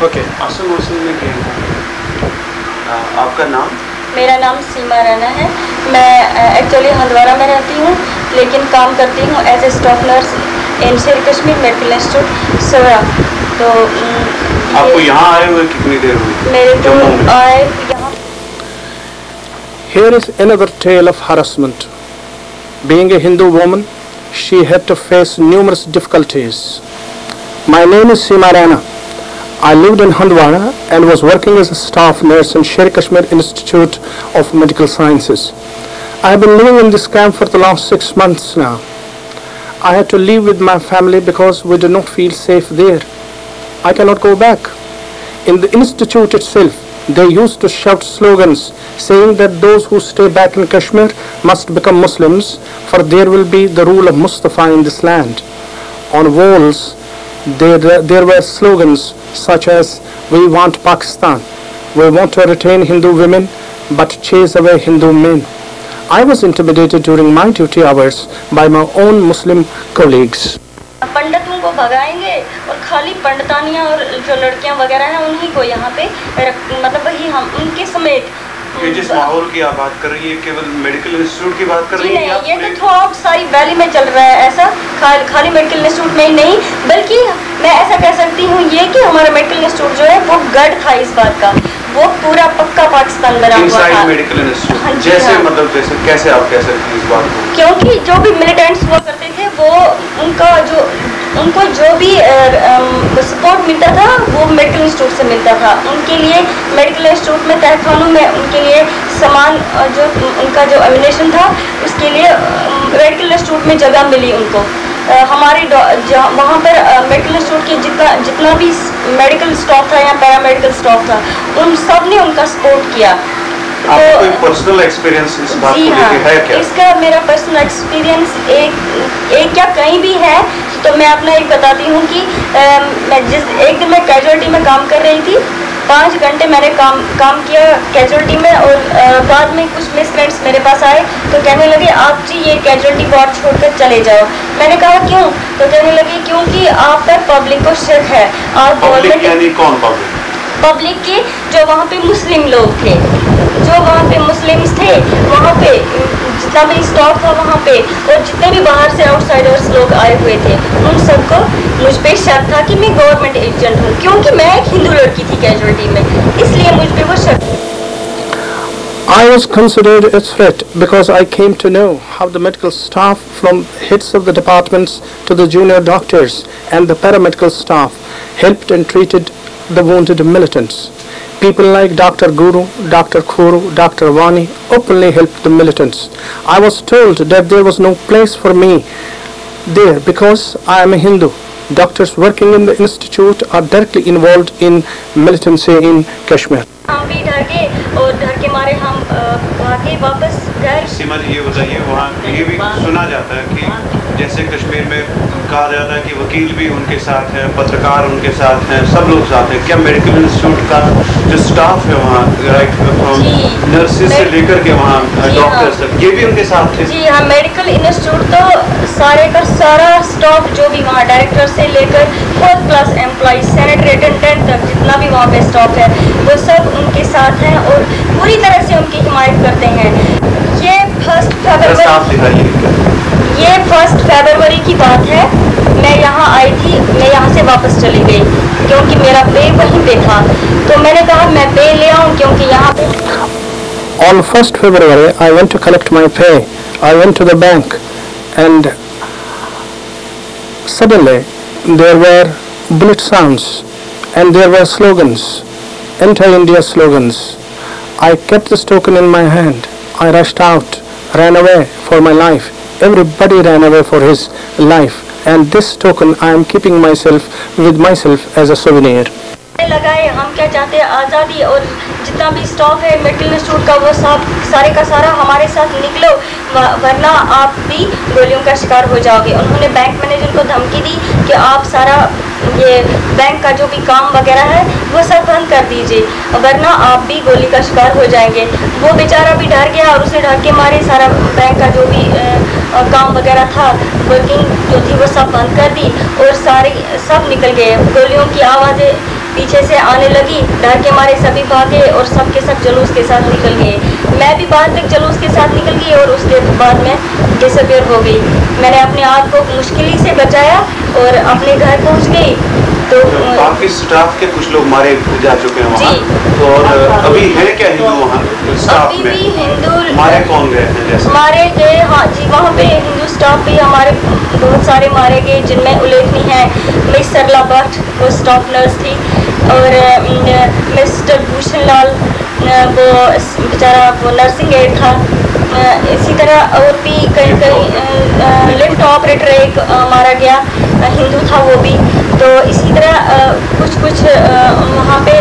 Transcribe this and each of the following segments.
Okay. असल मौसम में क्या आपका नाम? मेरा नाम सीमा राना है। मैं एक्चुअली हंदवारा में रहती हूँ, लेकिन काम करती हूँ as a staff nurse in Sher Kashmir medical institute सोरा। तो आपको यहाँ आए हुए कितनी देर हुई? मेरे को आए यहाँ। Here is another tale of harassment. Being a Hindu woman, she had to face numerous difficulties. My name is Seema Rana. I lived in Hindwara and was working as a staff nurse in Sher Kashmir Institute of Medical Sciences. I have been living in this camp for the last 6 months now. I had to leave with my family because we do not feel safe there. I cannot go back. In the institute itself, they used to shout slogans saying that those who stay back in Kashmir must become Muslims, for there will be the rule of Mustafa in this land. On walls, there were slogans such as, "We want Pakistan," "We want to retain Hindu women but chase away Hindu men." I was intimidated during my duty hours by my own Muslim colleagues. पंडितों को भगाएंगे और खाली पंडितानियाँ और जो लड़कियाँ वगैरह हैं उन्हीं को यहाँ पे मतलब वही हम उनके समेत। ये जिस माहौल की आप बात कर रही है केवल मेडिकल इंस्टीट्यूट की बात कर रही हैं? नहीं, ये तो थ्रू आउट सारी वैली में चल रहा है ऐसा, खाली मेडिकल इंस्टीट्यूट में ही नहीं, बल्कि मैं ऐसा कह सकती हूँ ये कि हमारा मेडिकल इंस्टीट्यूट जो है वो गढ़ था इस बात का, वो पूरा पक्का पाकिस्तान बना हुआ था। मेडिकल इंस्टीट्यूट जैसे मतलब जैसे कैसे आप कह सकते हैं इस बात को? क्योंकि जो भी मिलिटेंट्स हुआ करते थे वो उनको जो भी सपोर्ट मिलता था वो मेडिकल इंस्टीट्यूट से मिलता था। उनके लिए मेडिकल इंस्टीट्यूट में तहखानों में उनके लिए सामान जो उनका जो एमिनेशन था उसके लिए मेडिकल इंस्टीट्यूट में जगह मिली उनको। हमारे वहाँ पर मेडिकल इंस्टीट्यूट के जितना भी मेडिकल स्टाफ था या पैरामेडिकल स्टाफ था उन सब ने उनका सपोर्ट किया। आपका कोई पर्सनल एक्सपीरियंस इस बात को लेके है क्या? इसका मेरा पर्सनल एक्सपीरियंस एक क्या कहीं भी है तो मैं अपना एक बताती हूँ कि एक दिन मैं कैजुअलिटी में काम कर रही थी, 5 घंटे मैंने काम किया कैजुअलिटी में और बाद में कुछ मिसक्रेंट्स मेरे पास आए तो कहने लगे आप जी ये कैजुअलिटी वार्ड छोड़कर चले जाओ। मैंने कहा क्यों? तो कहने लगे क्योंकि आप पर पब्लिक को शक है। आप गवर्नमेंट कौन पब्लिक के जो वहाँ पे मुस्लिम लोग थे, जो वहाँ पे मुस्लिम्स थे, वहाँ पे जितना भी स्टॉक था वहाँ पे और जितने भी बाहर से आउटसाइडर्स लोग आए हुए थे उन सबको मुझ पे शक था कि मैं गवर्नमेंट एजेंट हूँ, क्योंकि मैं एक हिंदू लड़की थी कैजुअलिटी में, इसलिए मुझ पे वो शक। I was considered a threat because I came to know how the medical staff, from heads of the departments to the junior doctors and the paramedical staff, helped and treated the wounded militants. People like Dr. Guru, Dr. Khuru, Dr. Vani openly helped the militants. I was told that there was no place for me there because I am a Hindu. Doctors working in the institute are directly involved in militancy in Kashmir. हम भी डर गए और डर के मारे हम भागे वापस घर। सीमा जी ये बताइए, वहाँ ये भी सुना जाता है कि जैसे कश्मीर में कहा जाता है कि वकील भी उनके साथ हैं, पत्रकार उनके साथ हैं, सब लोग साथ हैं, क्या मेडिकल इंस्टीट्यूट का जो स्टाफ है वहाँ राइट फ्रॉम नर्सेज से लेकर के वहाँ डॉक्टर्स तक ये भी उनके साथ थे? जी हाँ, मेडिकल इंस्टीट्यूट तो सारे का सारा स्टाफ जो भी वहाँ डायरेक्टर से लेकर 4th class employ sanitary attendant तक जितना भी वहाँ पे स्टाफ है वो सब उनके साथ हैं और पूरी तरह से उनकी हिमायत करते हैं। ये 1 फरवरी की बात है, मैं यहाँ आई थी, मैं यहाँ से वापस चली गई क्योंकि मेरा पे वहीं पे था, तो मैंने कहा मैं पे ले आऊँ क्योंकि यहाँ पे। On 1st February, I went to collect my pay. I went to the bank and suddenly there were bullet sounds and there were slogans, anti-India slogans. I kept this token in my hand. I rushed out, ran away for my life. Everybody ran away for his life, and this token I am keeping with myself as a souvenir. लगाए हम क्या चाहते हैं आज़ादी, और जितना भी staff है मेडिकल इंस्टीट्यूट का वो सब सारे का सारा हमारे साथ निकलो वरना आप भी गोलियों का शिकार हो जाओगे। उन्होंने बैंक मैनेजर को धमकी दी कि आप सारा ये बैंक का जो भी काम वगैरह है वो सब बंद कर दीजिए वरना आप भी गोली का शिकार हो जाएंगे। वो बेचारा भी डर गया और उसने डर के मारे सारा बैंक का जो भी काम वगैरह था वर्किंग जो थी वो सब बंद कर दी और सारे हमारे सब निकल गए। गोलियों की आवाज़ें पीछे से आने लगी, डर के मारे सभी भागे और सब के सब जुलूस के साथ निकल गए। मैं भी बाहर तक जुलूस के साथ निकल गई और उसके बाद में डिसअपियर हो गई। मैंने अपने आप को मुश्किल से बचाया और अपने घर पहुंच गई। तो काफी स्टाफ के कुछ लोग मारे जा चुके हैं वहाँ, तो और अभी है क्या हिंदू वहाँ स्टाफ अभी में? भी हिंदू मारे कौन गए हैं जैसे? मारे गए, हाँ जी, वहाँ पे हिंदू स्टाफ भी हमारे बहुत सारे मारे गए, जिनमें उल्लेखनीय है मिस सरला भट्ट, वो स्टाफ नर्स थी, और मिस्टर भूषण लाल, वो बेचारा वो नर्सिंग एड था। इसी तरह और भी कई लिफ्ट ऑपरेटर एक मारा गया, हिंदू था वो भी। तो इसी तरह कुछ वहाँ पे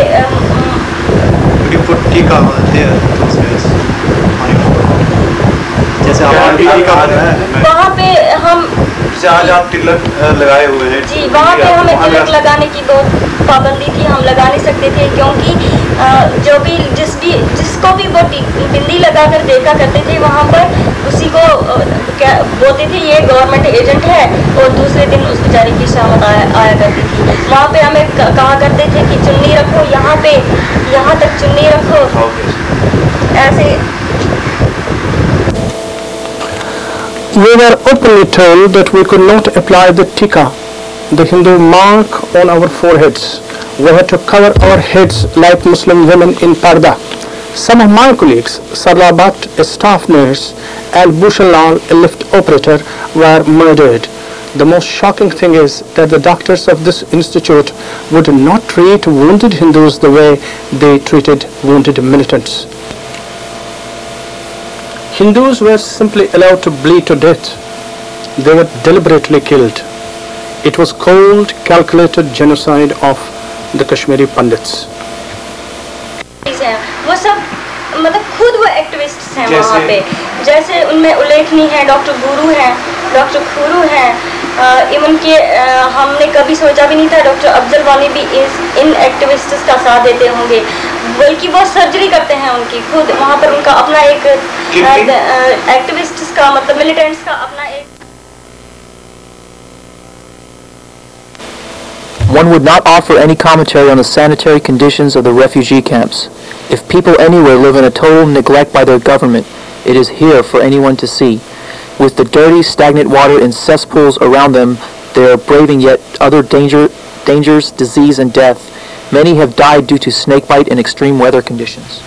जैसे वहाँ पे हम जैसे आज आप तिलक लगाए हुए हैं जी, वहाँ पे हमें तिलक लगाने की बहुत पाबंदी थी, हम लगा नहीं सकते थे, क्योंकि जो भी जिसको भी वो बिंदी लगाकर देखा करते थे वहाँ पर उसी को बोलते थे ये गवर्नमेंट एजेंट है, और दूसरे दिन उस बेचारे की शामत आया करती थी। वहाँ पे हमें कहा करते थे कि चुन्नी रखो, यहाँ तक चुन्नी रखो, ऐसे। We were openly told that we could not apply the tika, the Hindu mark on our foreheads. We had to cover our heads like Muslim women in parda. Some of my colleagues, Sarla Bhatt, a staff nurse, and Bhushan Lal, a lift operator, were murdered. The most shocking thing is that the doctors of this institute would not treat wounded Hindus the way they treated wounded militants. Hindus were simply allowed to bleed to death. They were deliberately killed. It was cold, calculated genocide of the Kashmiri Pandits. वो सब मतलब खुद वो activists हैं वहाँ पे, जैसे उनमें उल्लेखनीय है डॉक्टर गुरु हैं, डॉक्टर खुरू हैं, इवन के हमने कभी सोचा भी नहीं था डॉक्टर अफजल वानी भी इन एक्टिविस्ट्स का साथ देते होंगे, बल्कि वो सर्जरी करते हैं उनकी खुद वहाँ पर। उनका अपना एक एक्टिविस्ट्स का मतलब मिलिटेंट्स का अपना एक। One would not offer any commentary on the sanitary conditions of the refugee camps. If people anywhere live in a total neglect by their government, it is here for anyone to see. With the dirty, stagnant water in cesspools around them, they are braving yet other dangers, disease, and death. Many have died due to snakebite and extreme weather conditions.